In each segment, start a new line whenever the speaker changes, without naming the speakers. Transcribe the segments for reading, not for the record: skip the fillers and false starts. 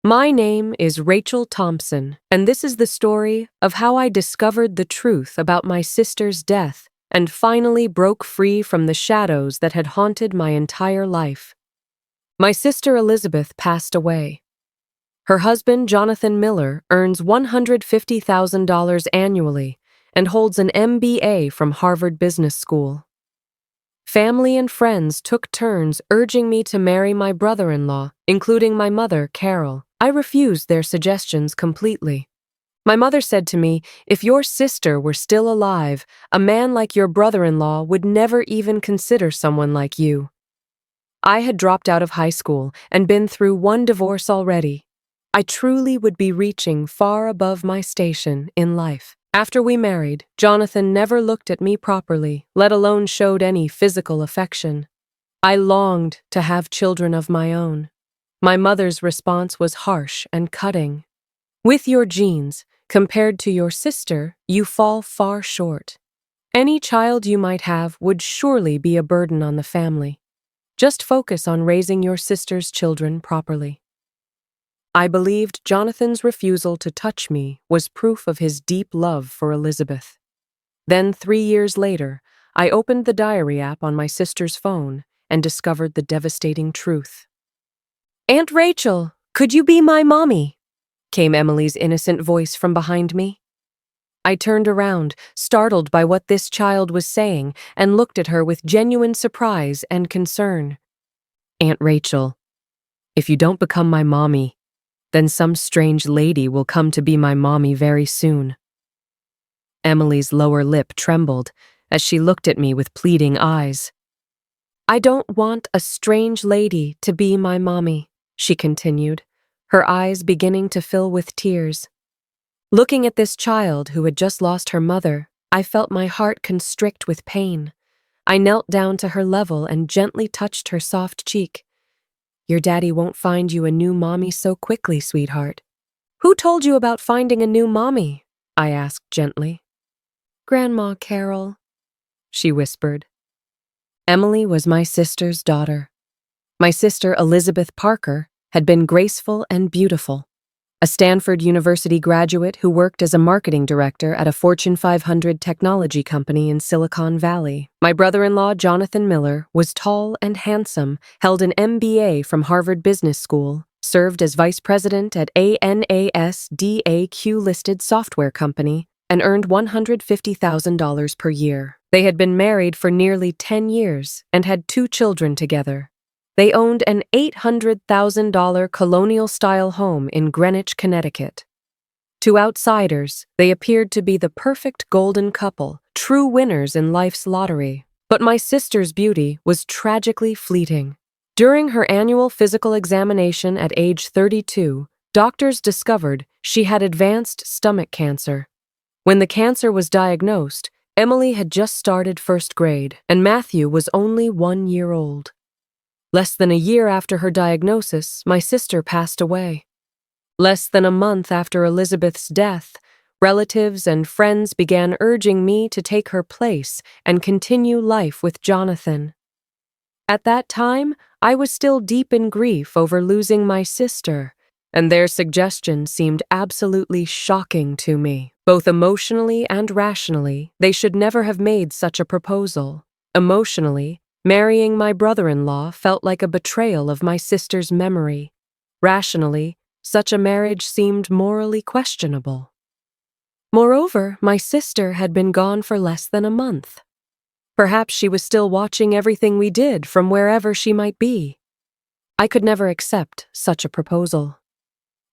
My name is Rachel Thompson, and this is the story of how I discovered the truth about my sister's death and finally broke free from the shadows that had haunted my entire life. My sister Elizabeth passed away. Her husband, Jonathan Miller, earns $150,000 annually and holds an MBA from Harvard Business School. Family and friends took turns urging me to marry my brother-in-law, including my mother, Carol. I refused their suggestions completely. My mother said to me, "If your sister were still alive, a man like your brother-in-law would never even consider someone like you." I had dropped out of high school and been through one divorce already. I truly would be reaching far above my station in life. After we married, Jonathan never looked at me properly, let alone showed any physical affection. I longed to have children of my own. My mother's response was harsh and cutting. "With your genes, compared to your sister, you fall far short. Any child you might have would surely be a burden on the family. Just focus on raising your sister's children properly." I believed Jonathan's refusal to touch me was proof of his deep love for Elizabeth. Then 3 years later, I opened the diary app on my sister's phone and discovered the devastating truth. "Aunt Rachel, could you be my mommy?" came Emily's innocent voice from behind me. I turned around, startled by what this child was saying, and looked at her with genuine surprise and concern. "Aunt Rachel, if you don't become my mommy, then some strange lady will come to be my mommy very soon." Emily's lower lip trembled as she looked at me with pleading eyes. "I don't want a strange lady to be my mommy," she continued, her eyes beginning to fill with tears. Looking at this child who had just lost her mother, I felt my heart constrict with pain. I knelt down to her level and gently touched her soft cheek. "Your daddy won't find you a new mommy so quickly, sweetheart." "Who told you about finding a new mommy?" I asked gently. "Grandma Carol," she whispered. Emily was my sister's daughter. My sister Elizabeth Parker had been graceful and beautiful. A Stanford University graduate who worked as a marketing director at a Fortune 500 technology company in Silicon Valley. My brother-in-law, Jonathan Miller, was tall and handsome, held an MBA from Harvard Business School, served as vice president at a NASDAQ-listed software company, and earned $150,000 per year. They had been married for nearly 10 years and had 2 children together. They owned an $800,000 colonial-style home in Greenwich, Connecticut. To outsiders, they appeared to be the perfect golden couple, true winners in life's lottery. But my sister's beauty was tragically fleeting. During her annual physical examination at age 32, doctors discovered she had advanced stomach cancer. When the cancer was diagnosed, Emily had just started first grade, and Matthew was only 1 year old. Less than a year after her diagnosis, my sister passed away. Less than a month after Elizabeth's death, relatives and friends began urging me to take her place and continue life with Jonathan. At that time, I was still deep in grief over losing my sister, and their suggestion seemed absolutely shocking to me. Both emotionally and rationally, they should never have made such a proposal. Emotionally, marrying my brother-in-law felt like a betrayal of my sister's memory. Rationally, such a marriage seemed morally questionable. Moreover, my sister had been gone for less than a month. Perhaps she was still watching everything we did from wherever she might be. I could never accept such a proposal.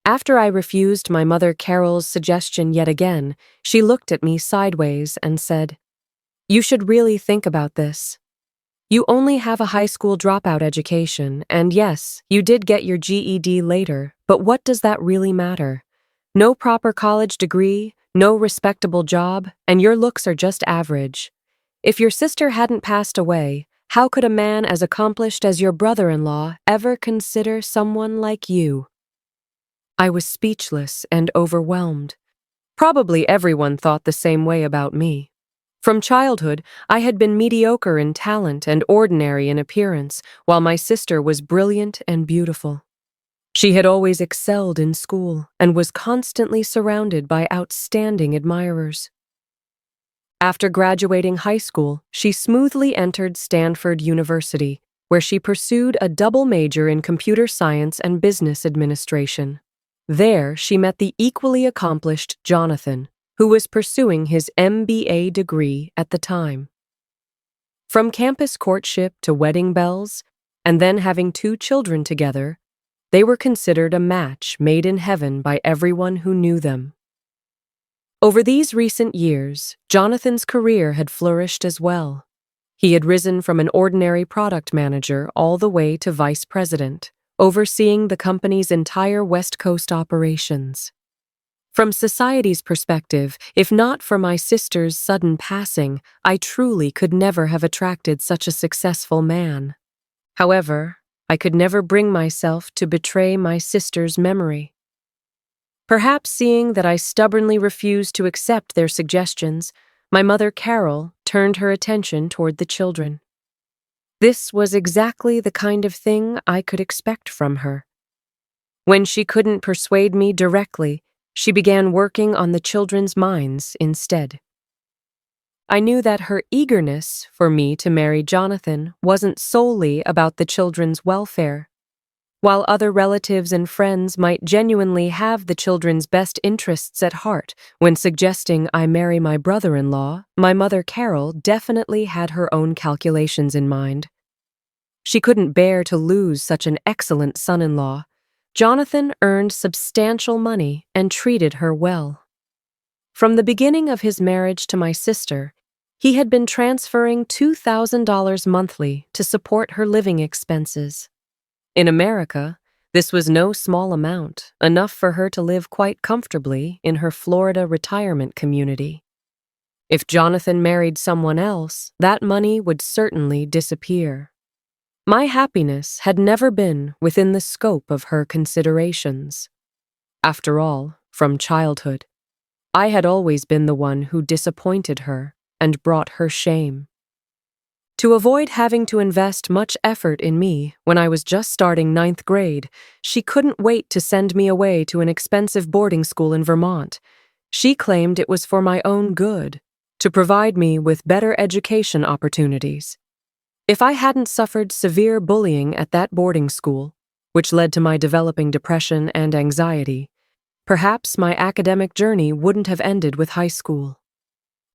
After I refused my mother Carol's suggestion yet again, she looked at me sideways and said, "You should really think about this. You only have a high school dropout education, and yes, you did get your GED later, but what does that really matter? No proper college degree, no respectable job, and your looks are just average. If your sister hadn't passed away, how could a man as accomplished as your brother-in-law ever consider someone like you?" I was speechless and overwhelmed. Probably everyone thought the same way about me. From childhood, I had been mediocre in talent and ordinary in appearance, while my sister was brilliant and beautiful. She had always excelled in school and was constantly surrounded by outstanding admirers. After graduating high school, she smoothly entered Stanford University, where she pursued a double major in computer science and business administration. There, she met the equally accomplished Jonathan, who was pursuing his MBA degree at the time. From campus courtship to wedding bells, and then having 2 children together, they were considered a match made in heaven by everyone who knew them. Over these recent years, Jonathan's career had flourished as well. He had risen from an ordinary product manager all the way to vice president, overseeing the company's entire West Coast operations. From society's perspective, if not for my sister's sudden passing, I truly could never have attracted such a successful man. However, I could never bring myself to betray my sister's memory. Perhaps seeing that I stubbornly refused to accept their suggestions, my mother Carol turned her attention toward the children. This was exactly the kind of thing I could expect from her. When she couldn't persuade me directly, she began working on the children's minds instead. I knew that her eagerness for me to marry Jonathan wasn't solely about the children's welfare. While other relatives and friends might genuinely have the children's best interests at heart when suggesting I marry my brother-in-law, my mother Carol definitely had her own calculations in mind. She couldn't bear to lose such an excellent son-in-law. Jonathan earned substantial money and treated her well. From the beginning of his marriage to my sister, he had been transferring $2,000 monthly to support her living expenses. In America, this was no small amount, enough for her to live quite comfortably in her Florida retirement community. If Jonathan married someone else, that money would certainly disappear. My happiness had never been within the scope of her considerations. After all, from childhood, I had always been the one who disappointed her and brought her shame. To avoid having to invest much effort in me when I was just starting 9th grade, she couldn't wait to send me away to an expensive boarding school in Vermont. She claimed it was for my own good, to provide me with better education opportunities. If I hadn't suffered severe bullying at that boarding school, which led to my developing depression and anxiety, perhaps my academic journey wouldn't have ended with high school.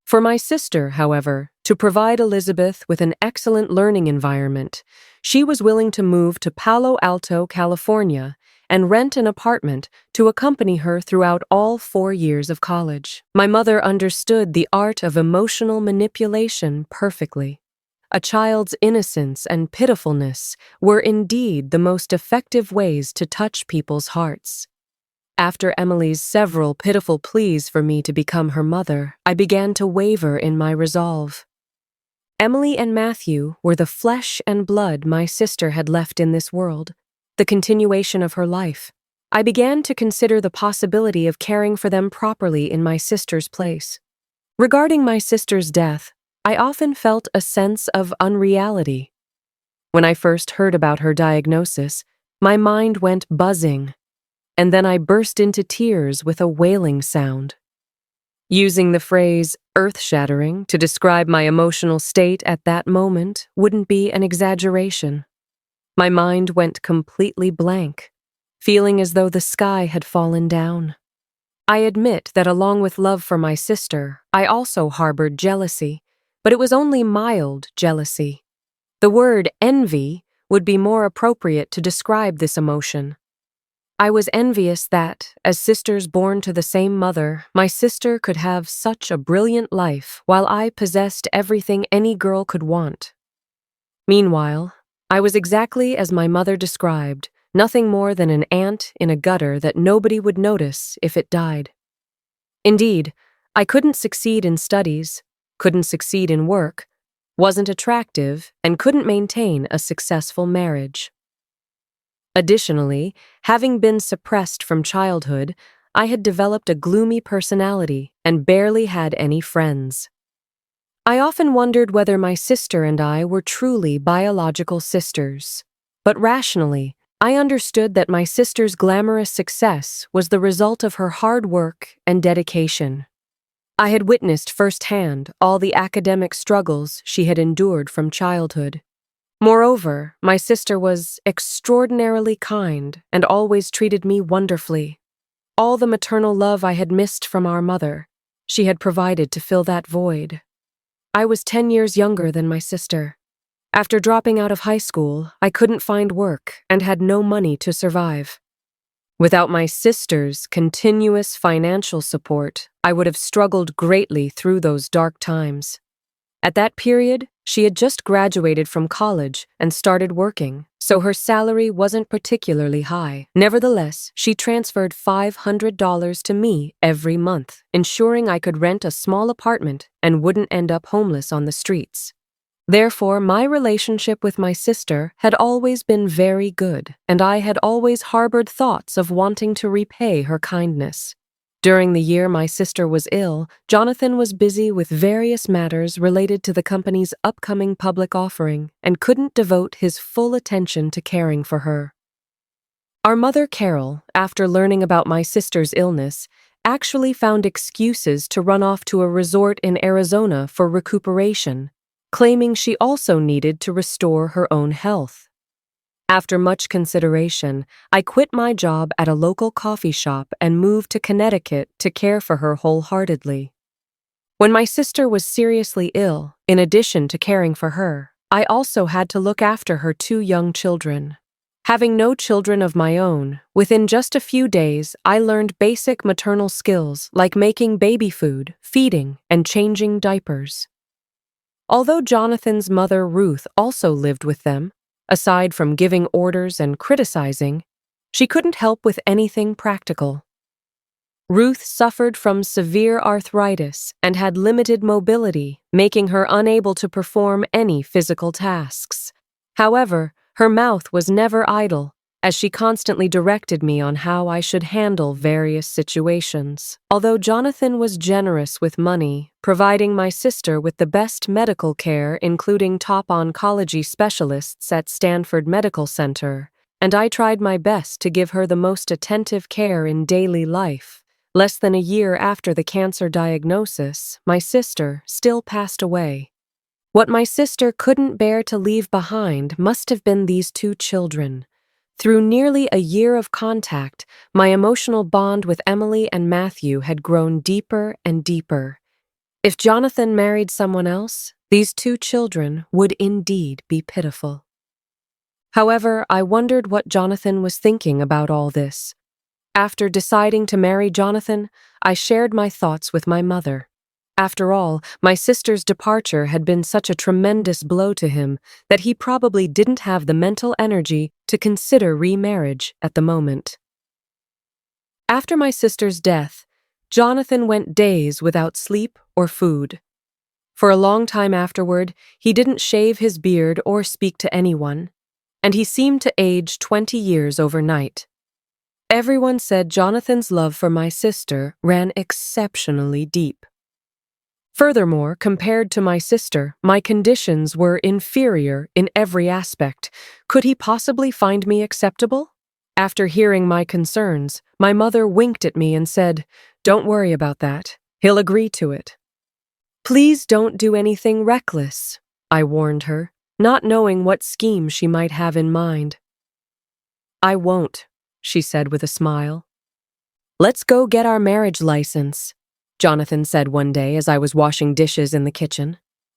For my sister, however, to provide Elizabeth with an excellent learning environment, she was willing to move to Palo Alto, California, and rent an apartment to accompany her throughout all 4 years of college. My mother understood the art of emotional manipulation perfectly. A child's innocence and pitifulness were indeed the most effective ways to touch people's hearts. After Emily's several pitiful pleas for me to become her mother, I began to waver in my resolve. Emily and Matthew were the flesh and blood my sister had left in this world, the continuation of her life. I began to consider the possibility of caring for them properly in my sister's place. Regarding my sister's death, I often felt a sense of unreality. When I first heard about her diagnosis, my mind went buzzing, and then I burst into tears with a wailing sound. Using the phrase earth-shattering to describe my emotional state at that moment wouldn't be an exaggeration. My mind went completely blank, feeling as though the sky had fallen down. I admit that along with love for my sister, I also harbored jealousy, but it was only mild jealousy. The word envy would be more appropriate to describe this emotion. I was envious that, as sisters born to the same mother, my sister could have such a brilliant life while I possessed everything any girl could want. Meanwhile, I was exactly as my mother described, nothing more than an ant in a gutter that nobody would notice if it died. Indeed, I couldn't succeed in studies, couldn't succeed in work, wasn't attractive, and couldn't maintain a successful marriage. Additionally, having been suppressed from childhood, I had developed a gloomy personality and barely had any friends. I often wondered whether my sister and I were truly biological sisters, but rationally, I understood that my sister's glamorous success was the result of her hard work and dedication. I had witnessed firsthand all the academic struggles she had endured from childhood. Moreover, my sister was extraordinarily kind and always treated me wonderfully. All the maternal love I had missed from our mother, she had provided to fill that void. I was 10 years younger than my sister. After dropping out of high school, I couldn't find work and had no money to survive. Without my sister's continuous financial support, I would have struggled greatly through those dark times. At that period, she had just graduated from college and started working, so her salary wasn't particularly high. Nevertheless, she transferred $500 to me every month, ensuring I could rent a small apartment and wouldn't end up homeless on the streets. Therefore, my relationship with my sister had always been very good, and I had always harbored thoughts of wanting to repay her kindness. During the year my sister was ill, Jonathan was busy with various matters related to the company's upcoming public offering and couldn't devote his full attention to caring for her. Our mother, Carol, after learning about my sister's illness, actually found excuses to run off to a resort in Arizona for recuperation, claiming she also needed to restore her own health. After much consideration, I quit my job at a local coffee shop and moved to Connecticut to care for her wholeheartedly. When my sister was seriously ill, in addition to caring for her, I also had to look after her 2 young children. Having no children of my own, within just a few days, I learned basic maternal skills like making baby food, feeding, and changing diapers. Although Jonathan's mother, Ruth, also lived with them, aside from giving orders and criticizing, she couldn't help with anything practical. Ruth suffered from severe arthritis and had limited mobility, making her unable to perform any physical tasks. However, her mouth was never idle, as she constantly directed me on how I should handle various situations. Although Jonathan was generous with money, providing my sister with the best medical care, including top oncology specialists at Stanford Medical Center, and I tried my best to give her the most attentive care in daily life. Less than a year after the cancer diagnosis, my sister still passed away. What my sister couldn't bear to leave behind must have been these 2 children. Through nearly a year of contact, my emotional bond with Emily and Matthew had grown deeper and deeper. If Jonathan married someone else, these 2 children would indeed be pitiful. However, I wondered what Jonathan was thinking about all this. After deciding to marry Jonathan, I shared my thoughts with my mother. After all, my sister's departure had been such a tremendous blow to him that he probably didn't have the mental energy to consider remarriage at the moment. After my sister's death, Jonathan went days without sleep or food. For a long time afterward, he didn't shave his beard or speak to anyone, and he seemed to age 20 years overnight. Everyone said Jonathan's love for my sister ran exceptionally deep. Furthermore, compared to my sister, my conditions were inferior in every aspect. Could he possibly find me acceptable? After hearing my concerns, my mother winked at me and said, "Don't worry about that. He'll agree to it." "Please don't do anything reckless," I warned her, not knowing what scheme she might have in mind. "I won't," she said with a smile. "Let's go get our marriage license," Jonathan said one day as I was washing dishes in the kitchen.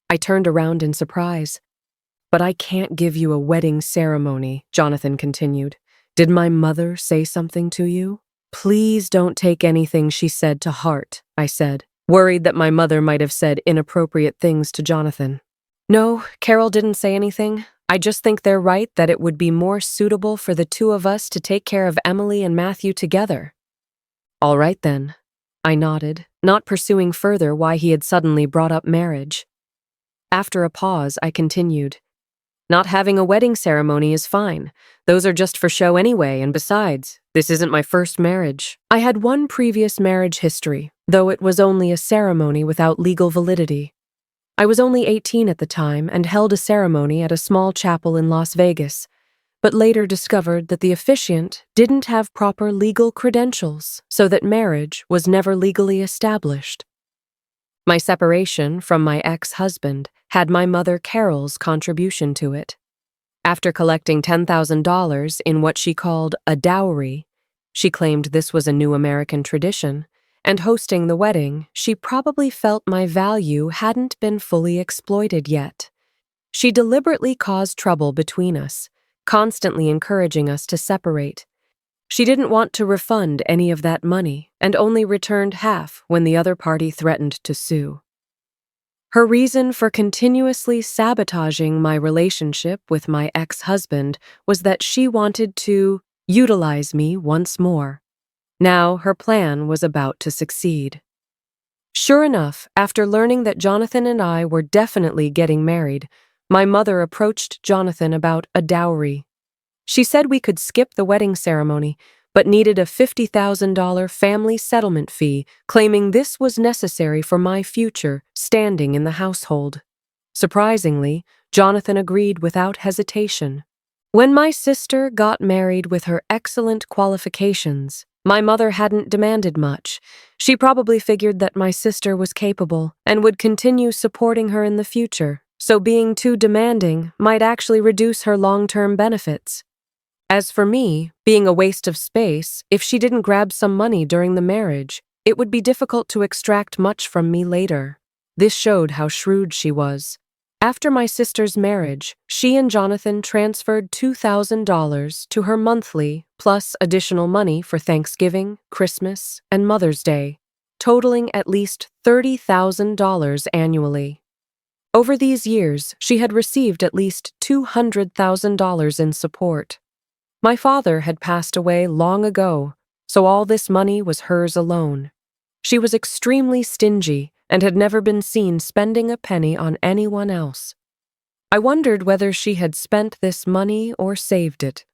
I turned around in surprise. "But I can't give you a wedding ceremony," Jonathan continued. "Did my mother say something to you?" "Please don't take anything she said to heart," I said, worried that my mother might have said inappropriate things to Jonathan. "No, Carol didn't say anything. I just think they're right that it would be more suitable for the 2 of us to take care of Emily and Matthew together." "All right then," I nodded, not pursuing further why he had suddenly brought up marriage. After a pause, I continued, "Not having a wedding ceremony is fine. Those are just for show anyway, and besides, this isn't my first marriage. I had one previous marriage history, though it was only a ceremony without legal validity. I was only 18 at the time and held a ceremony at a small chapel in Las Vegas. but later discovered that the officiant didn't have proper legal credentials, so that marriage was never legally established. My separation from my ex-husband had my mother Carol's contribution to it. After collecting $10,000 in what she called a dowry, she claimed this was a new American tradition, and hosting the wedding, she probably felt my value hadn't been fully exploited yet. She deliberately caused trouble between us, constantly encouraging us to separate. She didn't want to refund any of that money and only returned half when the other party threatened to sue. Her reason for continuously sabotaging my relationship with my ex-husband was that she wanted to utilize me once more. Now her plan was about to succeed. Sure enough, after learning that Jonathan and I were definitely getting married, my mother approached Jonathan about a dowry. She said we could skip the wedding ceremony, but needed a $50,000 family settlement fee, claiming this was necessary for my future standing in the household. Surprisingly, Jonathan agreed without hesitation. When my sister got married with her excellent qualifications, my mother hadn't demanded much. She probably figured that my sister was capable and would continue supporting her in the future, so being too demanding might actually reduce her long-term benefits. As for me, being a waste of space, if she didn't grab some money during the marriage, it would be difficult to extract much from me later. This showed how shrewd she was. After my sister's marriage, she and Jonathan transferred $2,000 to her monthly, plus additional money for Thanksgiving, Christmas, and Mother's Day, totaling at least $30,000 annually. Over these years, she had received at least $200,000 in support. My father had passed away long ago, so all this money was hers alone. She was extremely stingy and had never been seen spending a penny on anyone else. I wondered whether she had spent this money or saved it.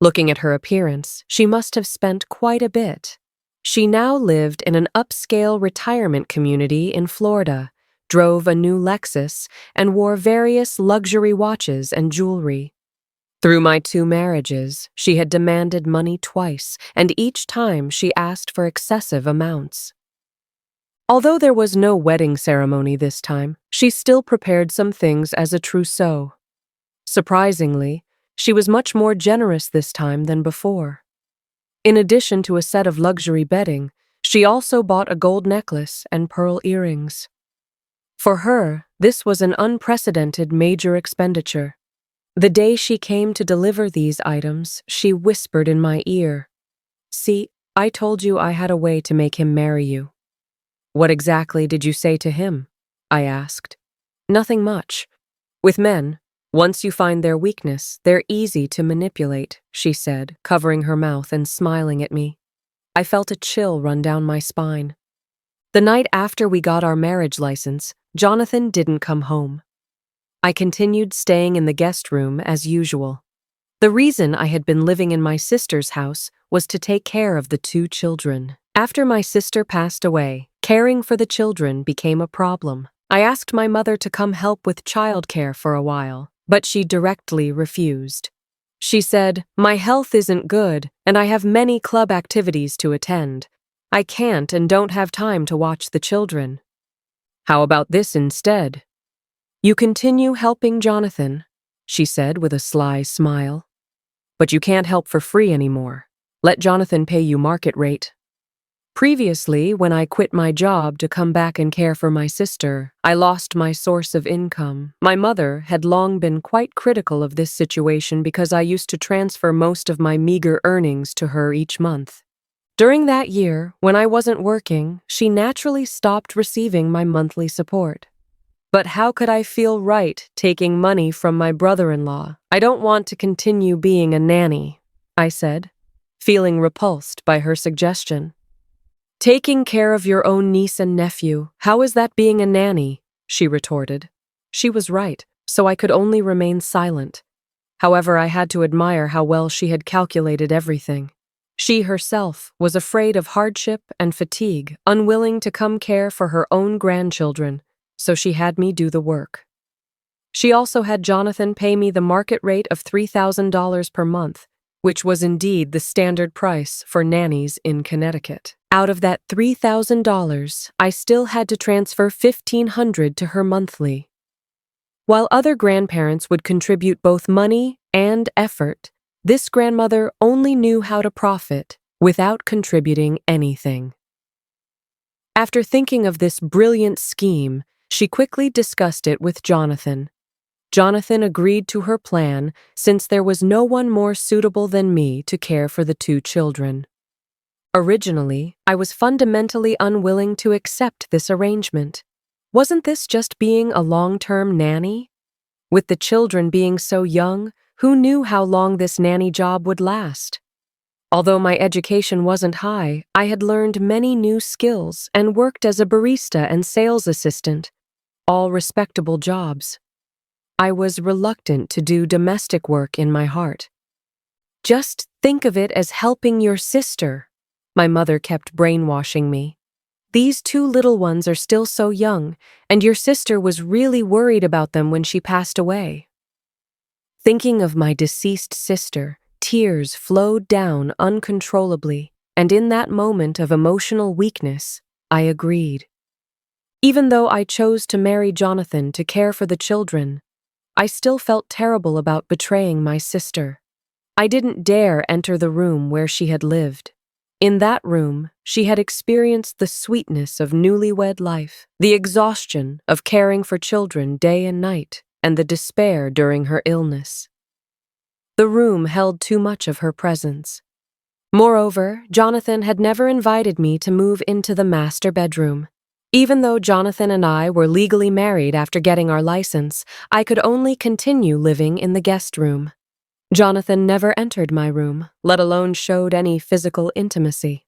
Looking at her appearance, she must have spent quite a bit. She now lived in an upscale retirement community in Florida, drove a new Lexus, and wore various luxury watches and jewelry. Through my 2 marriages, she had demanded money twice, and each time she asked for excessive amounts. Although there was no wedding ceremony this time, she still prepared some things as a trousseau. Surprisingly, she was much more generous this time than before. In addition to a set of luxury bedding, she also bought a gold necklace and pearl earrings. For her, this was an unprecedented major expenditure. The day she came to deliver these items, she whispered in my ear, "See, I told you I had a way to make him marry you." "What exactly did you say to him?" I asked. "Nothing much. With men, once you find their weakness, they're easy to manipulate," she said, covering her mouth and smiling at me. I felt a chill run down my spine. The night after we got our marriage license, Jonathan didn't come home. I continued staying in the guest room as usual. The reason I had been living in my sister's house was to take care of the 2 children. After my sister passed away, caring for the children became a problem. I asked my mother to come help with childcare for a while, but she directly refused. She said, "My health isn't good, and I have many club activities to attend. I can't and don't have time to watch the children." "How about this instead? You continue helping Jonathan," she said with a sly smile. "But you can't help for free anymore. Let Jonathan pay you market rate." Previously, when I quit my job to come back and care for my sister, I lost my source of income. My mother had long been quite critical of this situation because I used to transfer most of my meager earnings to her each month. During that year, when I wasn't working, she naturally stopped receiving my monthly support. But how could I feel right taking money from my brother-in-law? "I don't want to continue being a nanny," I said, feeling repulsed by her suggestion. "Taking care of your own niece and nephew, how is that being a nanny?" she retorted. She was right, so I could only remain silent. However, I had to admire how well she had calculated everything. She herself was afraid of hardship and fatigue, unwilling to come care for her own grandchildren, so she had me do the work. She also had Jonathan pay me the market rate of $3,000 per month, which was indeed the standard price for nannies in Connecticut. Out of that $3,000, I still had to transfer $1,500 to her monthly. While other grandparents would contribute both money and effort, this grandmother only knew how to profit without contributing anything. After thinking of this brilliant scheme, she quickly discussed it with Jonathan. Jonathan agreed to her plan since there was no one more suitable than me to care for the two children. Originally, I was fundamentally unwilling to accept this arrangement. Wasn't this just being a long-term nanny? With the children being so young, who knew how long this nanny job would last? Although my education wasn't high, I had learned many new skills and worked as a barista and sales assistant, all respectable jobs. I was reluctant to do domestic work in my heart. Just think of it as helping your sister, my mother kept brainwashing me. These two little ones are still so young, and your sister was really worried about them when she passed away. Thinking of my deceased sister, tears flowed down uncontrollably, and in that moment of emotional weakness, I agreed. Even though I chose to marry Jonathan to care for the children, I still felt terrible about betraying my sister. I didn't dare enter the room where she had lived. In that room, she had experienced the sweetness of newlywed life, the exhaustion of caring for children day and night, and the despair during her illness. The room held too much of her presence. Moreover, Jonathan had never invited me to move into the master bedroom. Even though Jonathan and I were legally married after getting our license, I could only continue living in the guest room. Jonathan never entered my room, let alone showed any physical intimacy.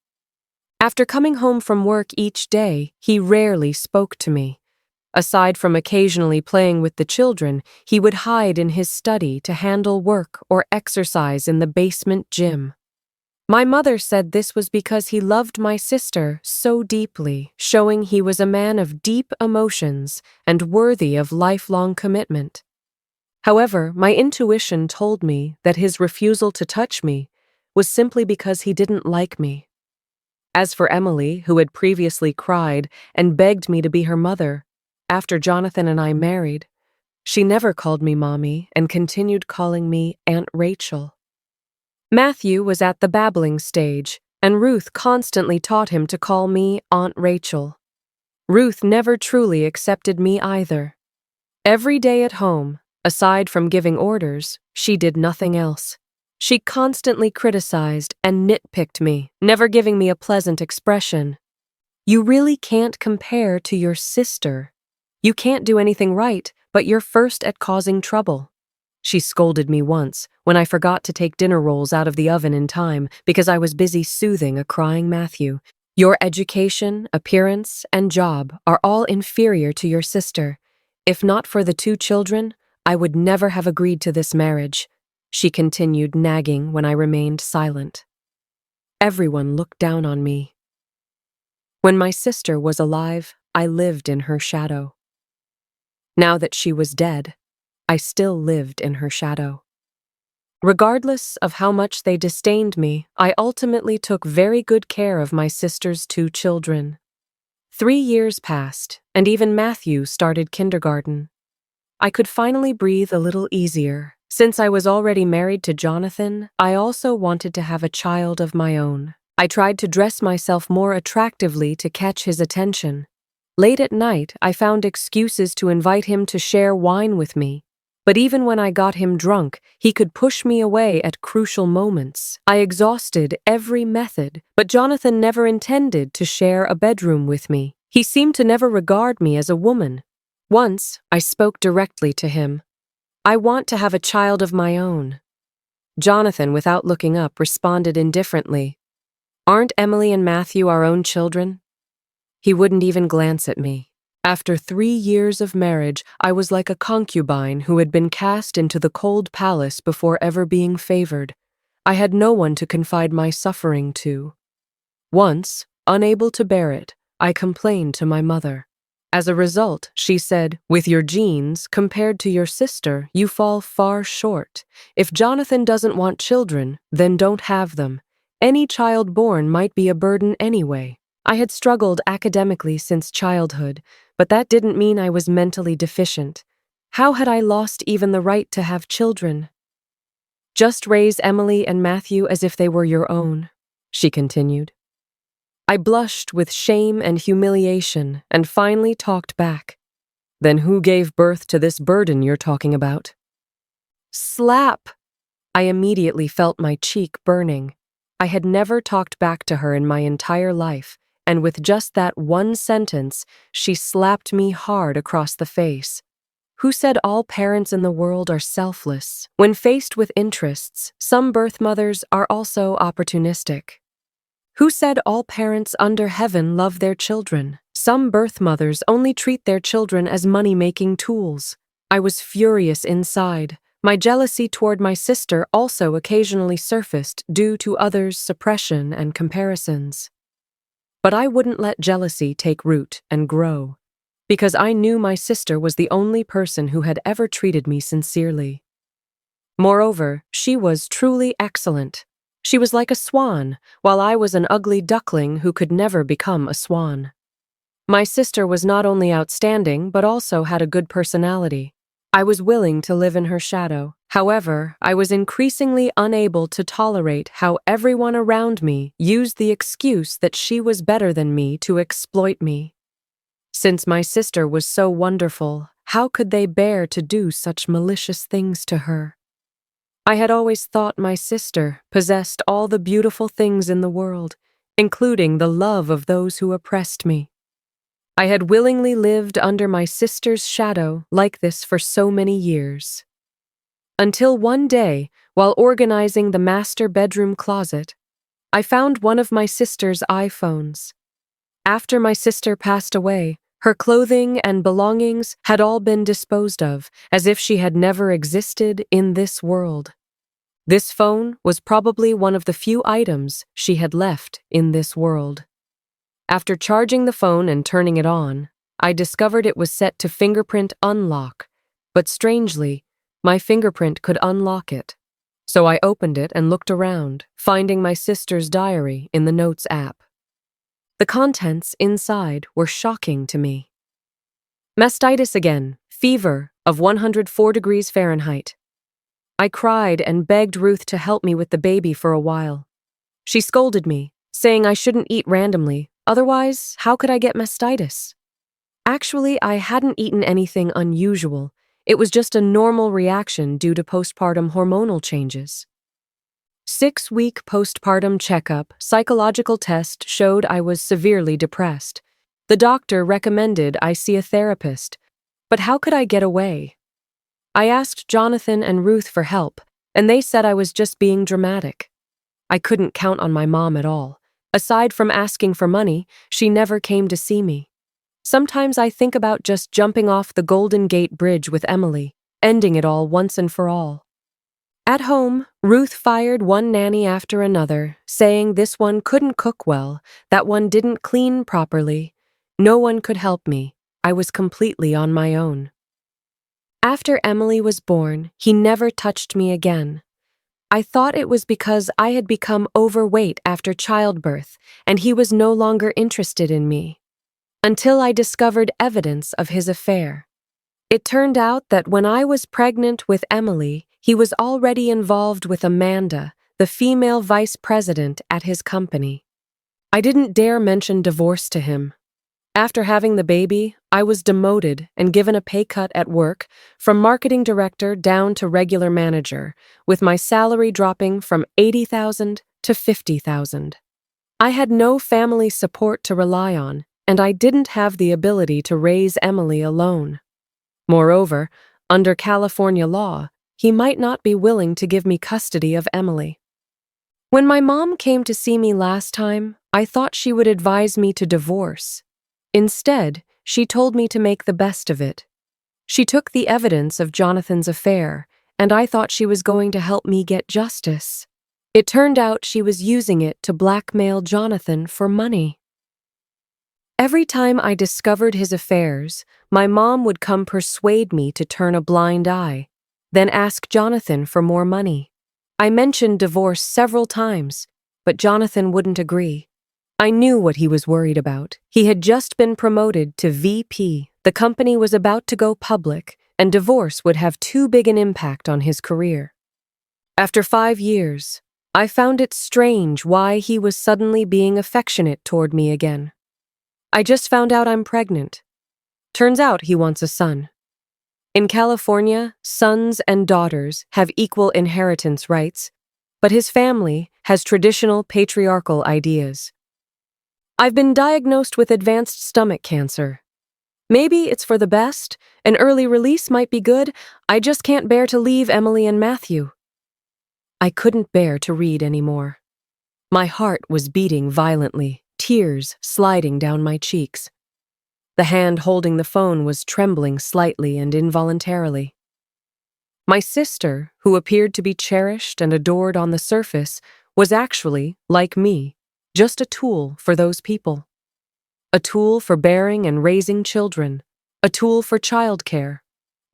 After coming home from work each day, he rarely spoke to me. Aside from occasionally playing with the children, he would hide in his study to handle work or exercise in the basement gym. My mother said this was because he loved my sister so deeply, showing he was a man of deep emotions and worthy of lifelong commitment. However, my intuition told me that his refusal to touch me was simply because he didn't like me. As for Emily, who had previously cried and begged me to be her mother, after Jonathan and I married, she never called me Mommy and continued calling me Aunt Rachel. Matthew was at the babbling stage, and Ruth constantly taught him to call me Aunt Rachel. Ruth never truly accepted me either. Every day at home, aside from giving orders, she did nothing else. She constantly criticized and nitpicked me, never giving me a pleasant expression. You really can't compare to your sister. You can't do anything right, but you're first at causing trouble. She scolded me once when I forgot to take dinner rolls out of the oven in time because I was busy soothing a crying Matthew. Your education, appearance, and job are all inferior to your sister. If not for the two children, I would never have agreed to this marriage, she continued, nagging when I remained silent. Everyone looked down on me. When my sister was alive, I lived in her shadow. Now that she was dead, I still lived in her shadow. Regardless of how much they disdained me, I ultimately took very good care of my sister's two children. 3 years passed, and even Matthew started kindergarten. I could finally breathe a little easier. Since I was already married to Jonathan, I also wanted to have a child of my own. I tried to dress myself more attractively to catch his attention. Late at night, I found excuses to invite him to share wine with me. But even when I got him drunk, he could push me away at crucial moments. I exhausted every method, but Jonathan never intended to share a bedroom with me. He seemed to never regard me as a woman. Once, I spoke directly to him. I want to have a child of my own. Jonathan, without looking up, responded indifferently. Aren't Emily and Matthew our own children? He wouldn't even glance at me. After 3 years of marriage, I was like a concubine who had been cast into the cold palace before ever being favored. I had no one to confide my suffering to. Once, unable to bear it, I complained to my mother. As a result, she said, with your genes, compared to your sister, you fall far short. If Jonathan doesn't want children, then don't have them. Any child born might be a burden anyway. I had struggled academically since childhood, but that didn't mean I was mentally deficient. How had I lost even the right to have children? Just raise Emily and Matthew as if they were your own, she continued. I blushed with shame and humiliation and finally talked back. Then who gave birth to this burden you're talking about? Slap! I immediately felt my cheek burning. I had never talked back to her in my entire life, and with just that one sentence, she slapped me hard across the face. Who said all parents in the world are selfless? When faced with interests, some birth mothers are also opportunistic. Who said all parents under heaven love their children? Some birth mothers only treat their children as money-making tools. I was furious inside. My jealousy toward my sister also occasionally surfaced due to others' suppression and comparisons. But I wouldn't let jealousy take root and grow, because I knew my sister was the only person who had ever treated me sincerely. Moreover, she was truly excellent. She was like a swan, while I was an ugly duckling who could never become a swan. My sister was not only outstanding, but also had a good personality. I was willing to live in her shadow. However, I was increasingly unable to tolerate how everyone around me used the excuse that she was better than me to exploit me. Since my sister was so wonderful, how could they bear to do such malicious things to her? I had always thought my sister possessed all the beautiful things in the world, including the love of those who oppressed me. I had willingly lived under my sister's shadow like this for so many years. Until one day, while organizing the master bedroom closet, I found one of my sister's iPhones. After my sister passed away, her clothing and belongings had all been disposed of, as if she had never existed in this world. This phone was probably one of the few items she had left in this world. After charging the phone and turning it on, I discovered it was set to fingerprint unlock, but strangely, my fingerprint could unlock it. So I opened it and looked around, finding my sister's diary in the Notes app. The contents inside were shocking to me. Mastitis again, fever of 104 degrees Fahrenheit. I cried and begged Ruth to help me with the baby for a while. She scolded me, saying I shouldn't eat randomly, otherwise, how could I get mastitis? Actually, I hadn't eaten anything unusual. It was just a normal reaction due to postpartum hormonal changes. 6-week postpartum checkup, psychological test showed I was severely depressed. The doctor recommended I see a therapist, but how could I get away? I asked Jonathan and Ruth for help, and they said I was just being dramatic. I couldn't count on my mom at all. Aside from asking for money, she never came to see me. Sometimes I think about just jumping off the Golden Gate Bridge with Emily, ending it all once and for all. At home, Ruth fired one nanny after another, saying this one couldn't cook well, that one didn't clean properly. No one could help me. I was completely on my own. After Emily was born, he never touched me again. I thought it was because I had become overweight after childbirth, and he was no longer interested in me. Until I discovered evidence of his affair. It turned out that when I was pregnant with Emily, he was already involved with Amanda, the female vice president at his company. I didn't dare mention divorce to him. After having the baby, I was demoted and given a pay cut at work from marketing director down to regular manager, with my salary dropping from $80,000 to $50,000. I had no family support to rely on, and I didn't have the ability to raise Emily alone. Moreover, under California law, he might not be willing to give me custody of Emily. When my mom came to see me last time, I thought she would advise me to divorce. Instead, she told me to make the best of it. She took the evidence of Jonathan's affair, and I thought she was going to help me get justice. It turned out she was using it to blackmail Jonathan for money. Every time I discovered his affairs, my mom would come persuade me to turn a blind eye, then ask Jonathan for more money. I mentioned divorce several times, but Jonathan wouldn't agree. I knew what he was worried about. He had just been promoted to VP. The company was about to go public, and divorce would have too big an impact on his career. After 5 years, I found it strange why he was suddenly being affectionate toward me again. I just found out I'm pregnant. Turns out he wants a son. In California, sons and daughters have equal inheritance rights, but his family has traditional patriarchal ideas. I've been diagnosed with advanced stomach cancer. Maybe it's for the best. An early release might be good. I just can't bear to leave Emily and Matthew. I couldn't bear to read anymore. My heart was beating violently, tears sliding down my cheeks. The hand holding the phone was trembling slightly and involuntarily. My sister, who appeared to be cherished and adored on the surface, was actually, like me, just a tool for those people. A tool for bearing and raising children. A tool for childcare.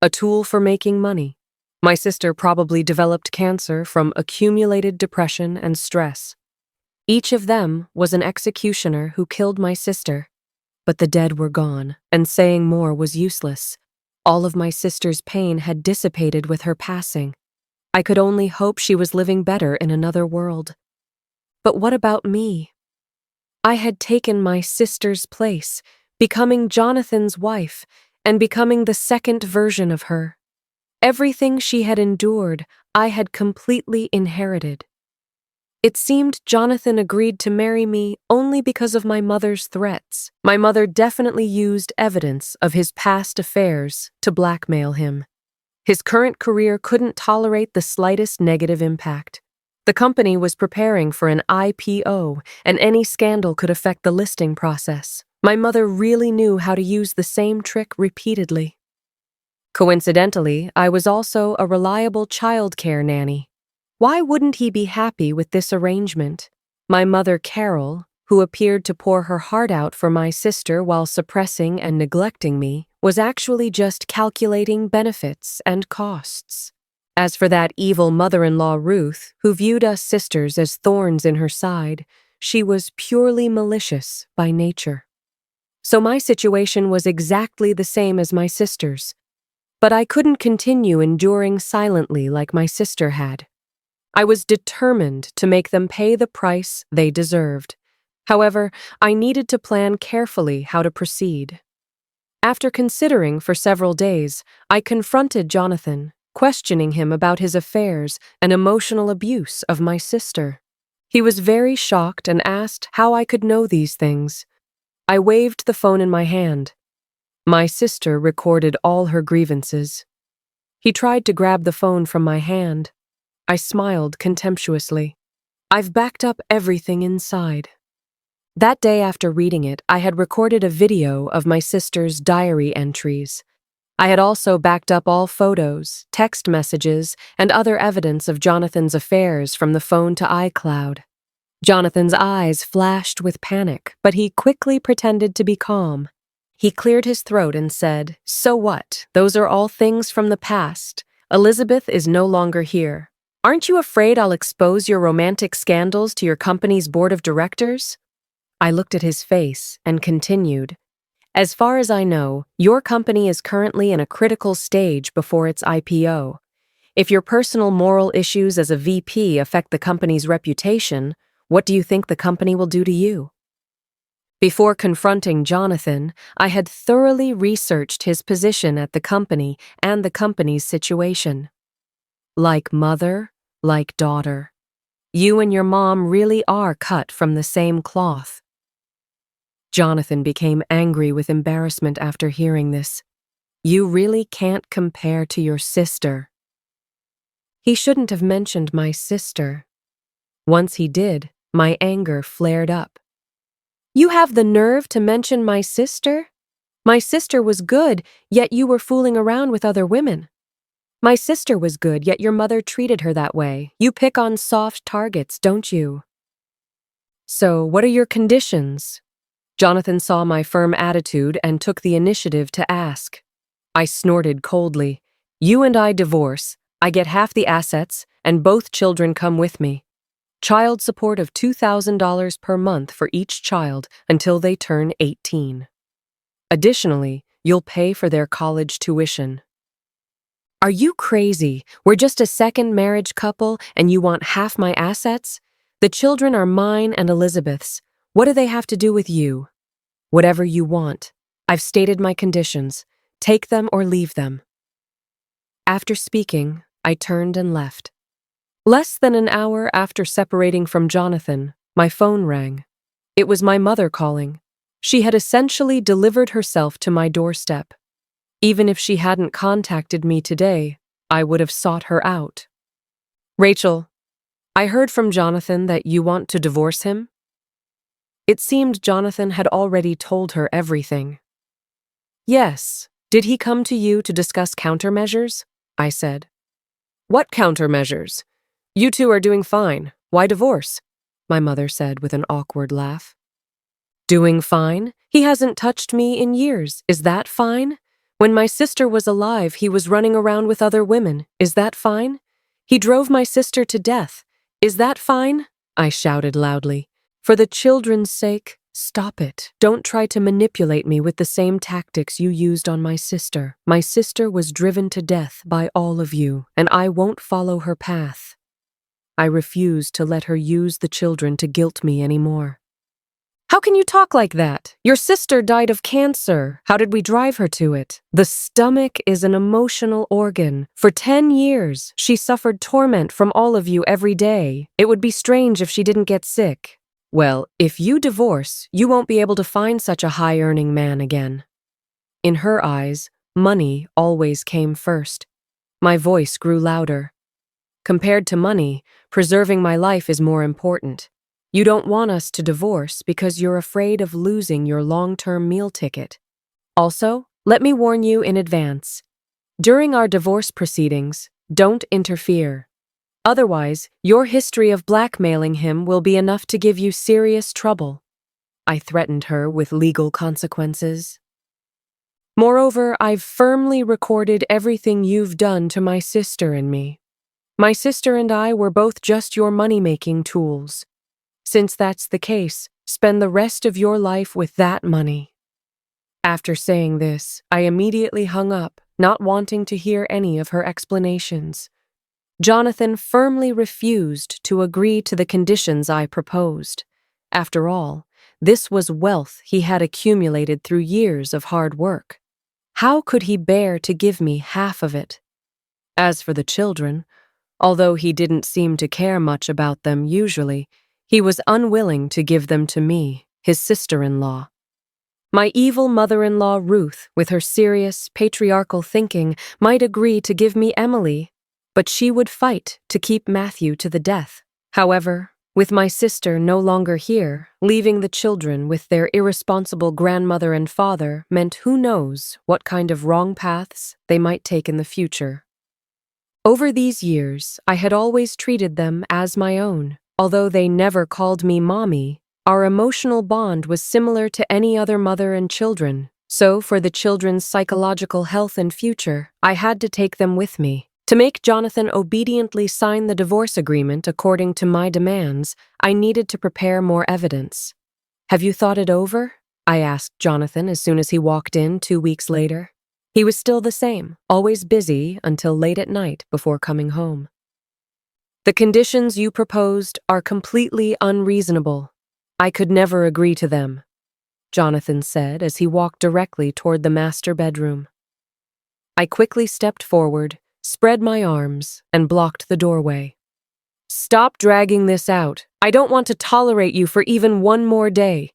A tool for making money. My sister probably developed cancer from accumulated depression and stress. Each of them was an executioner who killed my sister. But the dead were gone, and saying more was useless. All of my sister's pain had dissipated with her passing. I could only hope she was living better in another world. But what about me? I had taken my sister's place, becoming Jonathan's wife, and becoming the second version of her. Everything she had endured, I had completely inherited. It seemed Jonathan agreed to marry me only because of my mother's threats. My mother definitely used evidence of his past affairs to blackmail him. His current career couldn't tolerate the slightest negative impact. The company was preparing for an IPO, and any scandal could affect the listing process. My mother really knew how to use the same trick repeatedly. Coincidentally, I was also a reliable childcare nanny. Why wouldn't he be happy with this arrangement? My mother, Carol, who appeared to pour her heart out for my sister while suppressing and neglecting me, was actually just calculating benefits and costs. As for that evil mother-in-law, Ruth, who viewed us sisters as thorns in her side, she was purely malicious by nature. So my situation was exactly the same as my sister's. But I couldn't continue enduring silently like my sister had. I was determined to make them pay the price they deserved. However, I needed to plan carefully how to proceed. After considering for several days, I confronted Jonathan, questioning him about his affairs and emotional abuse of my sister. He was very shocked and asked how I could know these things. I waved the phone in my hand. My sister recorded all her grievances. He tried to grab the phone from my hand. I smiled contemptuously. I've backed up everything inside. That day after reading it, I had recorded a video of my sister's diary entries. I had also backed up all photos, text messages, and other evidence of Jonathan's affairs from the phone to iCloud. Jonathan's eyes flashed with panic, but he quickly pretended to be calm. He cleared his throat and said, "So what? Those are all things from the past. Elizabeth is no longer here. Aren't you afraid I'll expose your romantic scandals to your company's board of directors?" I looked at his face and continued, "As far as I know, your company is currently in a critical stage before its IPO. If your personal moral issues as a VP affect the company's reputation, what do you think the company will do to you?" Before confronting Jonathan, I had thoroughly researched his position at the company and the company's situation. Like mother, like daughter. You and your mom really are cut from the same cloth. Jonathan became angry with embarrassment after hearing this. You really can't compare to your sister. He shouldn't have mentioned my sister. Once he did, my anger flared up. You have the nerve to mention my sister? My sister was good, yet you were fooling around with other women. My sister was good, yet your mother treated her that way. You pick on soft targets, don't you? So, what are your conditions? Jonathan saw my firm attitude and took the initiative to ask. I snorted coldly. You and I divorce, I get half the assets, and both children come with me. Child support of $2,000 per month for each child until they turn 18. Additionally, you'll pay for their college tuition. Are you crazy? We're just a second marriage couple and you want half my assets? The children are mine and Elizabeth's. What do they have to do with you? Whatever you want. I've stated my conditions. Take them or leave them. After speaking, I turned and left. Less than an hour after separating from Jonathan, my phone rang. It was my mother calling. She had essentially delivered herself to my doorstep. Even if she hadn't contacted me today, I would have sought her out. Rachel, I heard from Jonathan that you want to divorce him. It seemed Jonathan had already told her everything. Yes. Did he come to you to discuss countermeasures? I said. What countermeasures? You two are doing fine. Why divorce? My mother said with an awkward laugh. Doing fine? He hasn't touched me in years. Is that fine? When my sister was alive, he was running around with other women. Is that fine? He drove my sister to death. Is that fine? I shouted loudly. For the children's sake, stop it. Don't try to manipulate me with the same tactics you used on my sister. My sister was driven to death by all of you, and I won't follow her path. I refuse to let her use the children to guilt me anymore. How can you talk like that? Your sister died of cancer. How did we drive her to it? The stomach is an emotional organ. For 10 years, she suffered torment from all of you every day. It would be strange if she didn't get sick. Well, if you divorce, you won't be able to find such a high-earning man again. In her eyes, money always came first. My voice grew louder. Compared to money, preserving my life is more important. You don't want us to divorce because you're afraid of losing your long-term meal ticket. Also, let me warn you in advance. During our divorce proceedings, don't interfere. Otherwise, your history of blackmailing him will be enough to give you serious trouble. I threatened her with legal consequences. Moreover, I've firmly recorded everything you've done to my sister and me. My sister and I were both just your money-making tools. Since that's the case, spend the rest of your life with that money. After saying this, I immediately hung up, not wanting to hear any of her explanations. Jonathan firmly refused to agree to the conditions I proposed. After all, this was wealth he had accumulated through years of hard work. How could he bear to give me half of it? As for the children, although he didn't seem to care much about them usually, he was unwilling to give them to me, his sister-in-law. My evil mother-in-law Ruth, with her serious, patriarchal thinking, might agree to give me Emily, but she would fight to keep Matthew to the death. However, with my sister no longer here, leaving the children with their irresponsible grandmother and father meant who knows what kind of wrong paths they might take in the future. Over these years, I had always treated them as my own. Although they never called me mommy, our emotional bond was similar to any other mother and children. So, for the children's psychological health and future, I had to take them with me. To make Jonathan obediently sign the divorce agreement according to my demands, I needed to prepare more evidence. Have you thought it over? I asked Jonathan as soon as he walked in 2 weeks later. He was still the same, always busy until late at night before coming home. The conditions you proposed are completely unreasonable. I could never agree to them, Jonathan said as he walked directly toward the master bedroom. I quickly stepped forward, spread my arms, and blocked the doorway. Stop dragging this out. I don't want to tolerate you for even one more day.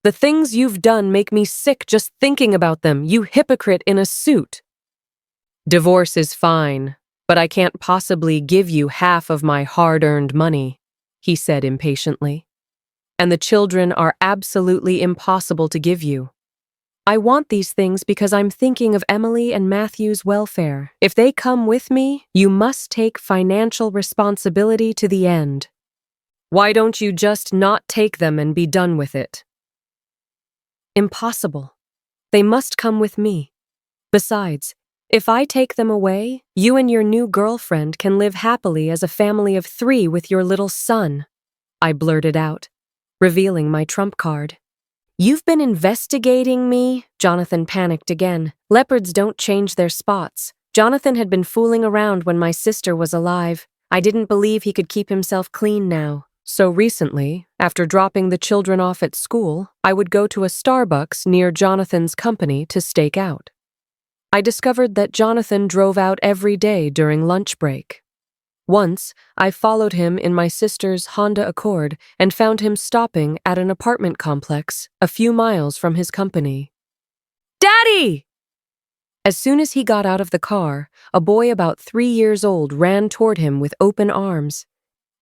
The things you've done make me sick just thinking about them, you hypocrite in a suit. Divorce is fine, but I can't possibly give you half of my hard-earned money, he said impatiently. And the children are absolutely impossible to give you. I want these things because I'm thinking of Emily and Matthew's welfare. If they come with me, you must take financial responsibility to the end. Why don't you just not take them and be done with it? Impossible. They must come with me. Besides, if I take them away, you and your new girlfriend can live happily as a family of 3 with your little son, I blurted out, revealing my trump card. You've been investigating me? Jonathan panicked again. Leopards don't change their spots. Jonathan had been fooling around when my sister was alive. I didn't believe he could keep himself clean now. So recently, after dropping the children off at school, I would go to a Starbucks near Jonathan's company to stake out. I discovered that Jonathan drove out every day during lunch break. Once, I followed him in my sister's Honda Accord and found him stopping at an apartment complex a few miles from his company. Daddy! As soon as he got out of the car, a boy about 3 years old ran toward him with open arms.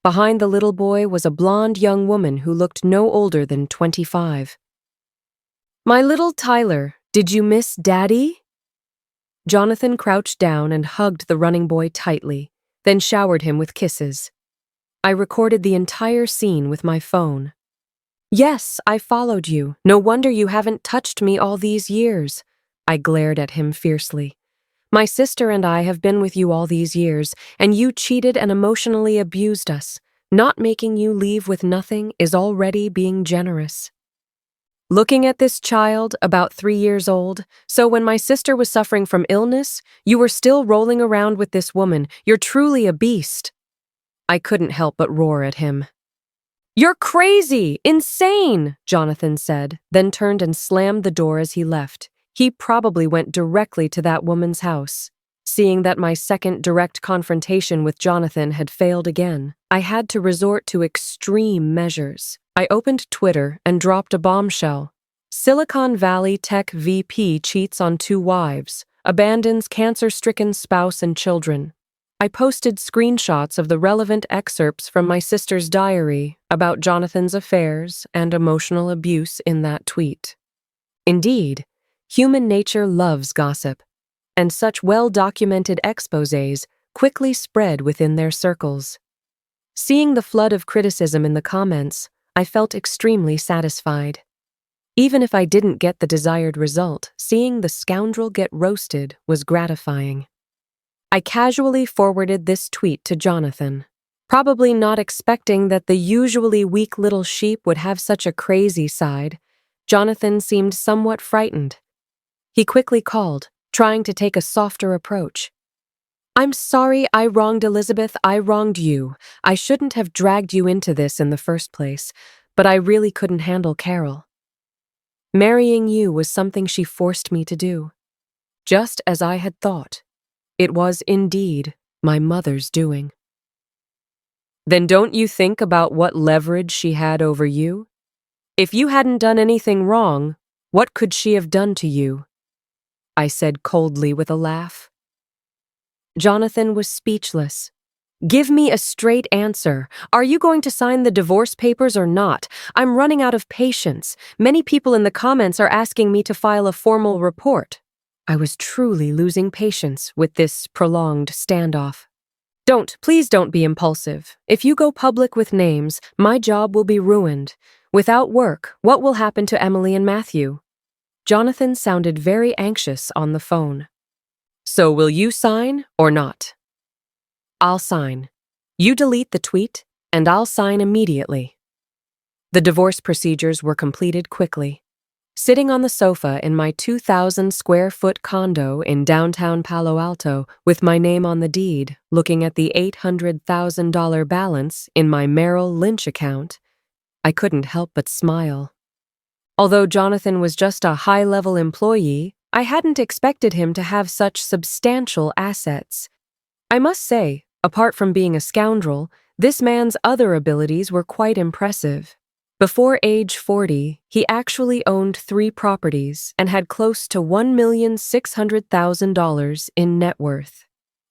Behind the little boy was a blonde young woman who looked no older than 25. My little Tyler, did you miss Daddy? Jonathan crouched down and hugged the running boy tightly, then showered him with kisses. I recorded the entire scene with my phone. Yes, I followed you. No wonder you haven't touched me all these years. I glared at him fiercely. My sister and I have been with you all these years, and you cheated and emotionally abused us. Not making you leave with nothing is already being generous. Looking at this child, about 3 years old, so when my sister was suffering from illness, you were still rolling around with this woman. You're truly a beast. I couldn't help but roar at him. You're crazy! Insane! Jonathan said, then turned and slammed the door as he left. He probably went directly to that woman's house. Seeing that my second direct confrontation with Jonathan had failed again, I had to resort to extreme measures. I opened Twitter and dropped a bombshell. Silicon Valley tech VP cheats on 2 wives, abandons cancer-stricken spouse and children. I posted screenshots of the relevant excerpts from my sister's diary about Jonathan's affairs and emotional abuse in that tweet. Indeed, human nature loves gossip, and such well-documented exposés quickly spread within their circles. Seeing the flood of criticism in the comments, I felt extremely satisfied. Even if I didn't get the desired result, seeing the scoundrel get roasted was gratifying. I casually forwarded this tweet to Jonathan, probably not expecting that the usually weak little sheep would have such a crazy side. Jonathan seemed somewhat frightened. He quickly called, trying to take a softer approach. I'm sorry I wronged Elizabeth, I wronged you. I shouldn't have dragged you into this in the first place, but I really couldn't handle Carol. Marrying you was something she forced me to do. Just as I had thought. It was indeed my mother's doing. Then don't you think about what leverage she had over you? If you hadn't done anything wrong, what could she have done to you? I said coldly with a laugh. Jonathan was speechless. Give me a straight answer. Are you going to sign the divorce papers or not? I'm running out of patience. Many people in the comments are asking me to file a formal report. I was truly losing patience with this prolonged standoff. Please don't be impulsive. If you go public with names, my job will be ruined. Without work, what will happen to Emily and Matthew? Jonathan sounded very anxious on the phone. So will you sign or not? I'll sign. You delete the tweet, and I'll sign immediately. The divorce procedures were completed quickly. Sitting on the sofa in my 2,000-square-foot condo in downtown Palo Alto with my name on the deed, looking at the $800,000 balance in my Merrill Lynch account, I couldn't help but smile. Although Jonathan was just a high-level employee, I hadn't expected him to have such substantial assets. I must say, apart from being a scoundrel, this man's other abilities were quite impressive. Before age 40, he actually owned 3 properties and had close to $1,600,000 in net worth.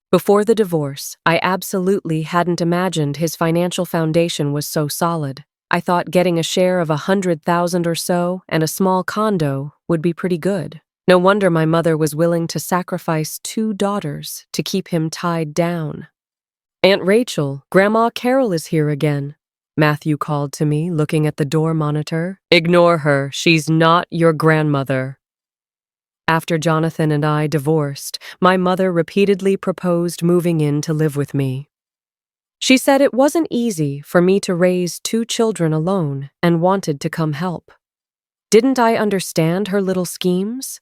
Before the divorce, I absolutely hadn't imagined his financial foundation was so solid. I thought getting a share of $100,000 or so and a small condo would be pretty good. No wonder my mother was willing to sacrifice 2 daughters to keep him tied down. Aunt Rachel, Grandma Carol is here again. Matthew called to me, looking at the door monitor. Ignore her. She's not your grandmother. After Jonathan and I divorced, my mother repeatedly proposed moving in to live with me. She said it wasn't easy for me to raise 2 children alone and wanted to come help. Didn't I understand her little schemes?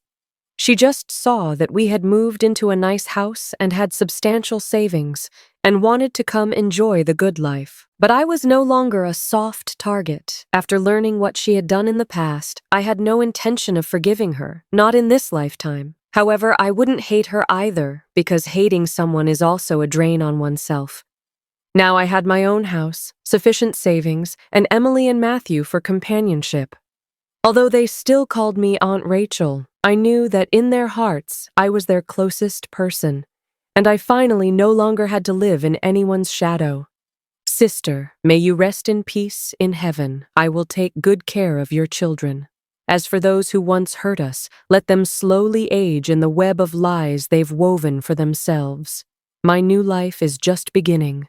She just saw that we had moved into a nice house and had substantial savings and wanted to come enjoy the good life. But I was no longer a soft target. After learning what she had done in the past, I had no intention of forgiving her, not in this lifetime. However, I wouldn't hate her either, because hating someone is also a drain on oneself. Now I had my own house, sufficient savings, and Emily and Matthew for companionship. Although they still called me Aunt Rachel, I knew that in their hearts I was their closest person, and I finally no longer had to live in anyone's shadow. Sister, may you rest in peace in heaven. I will take good care of your children. As for those who once hurt us, let them slowly age in the web of lies they've woven for themselves. My new life is just beginning.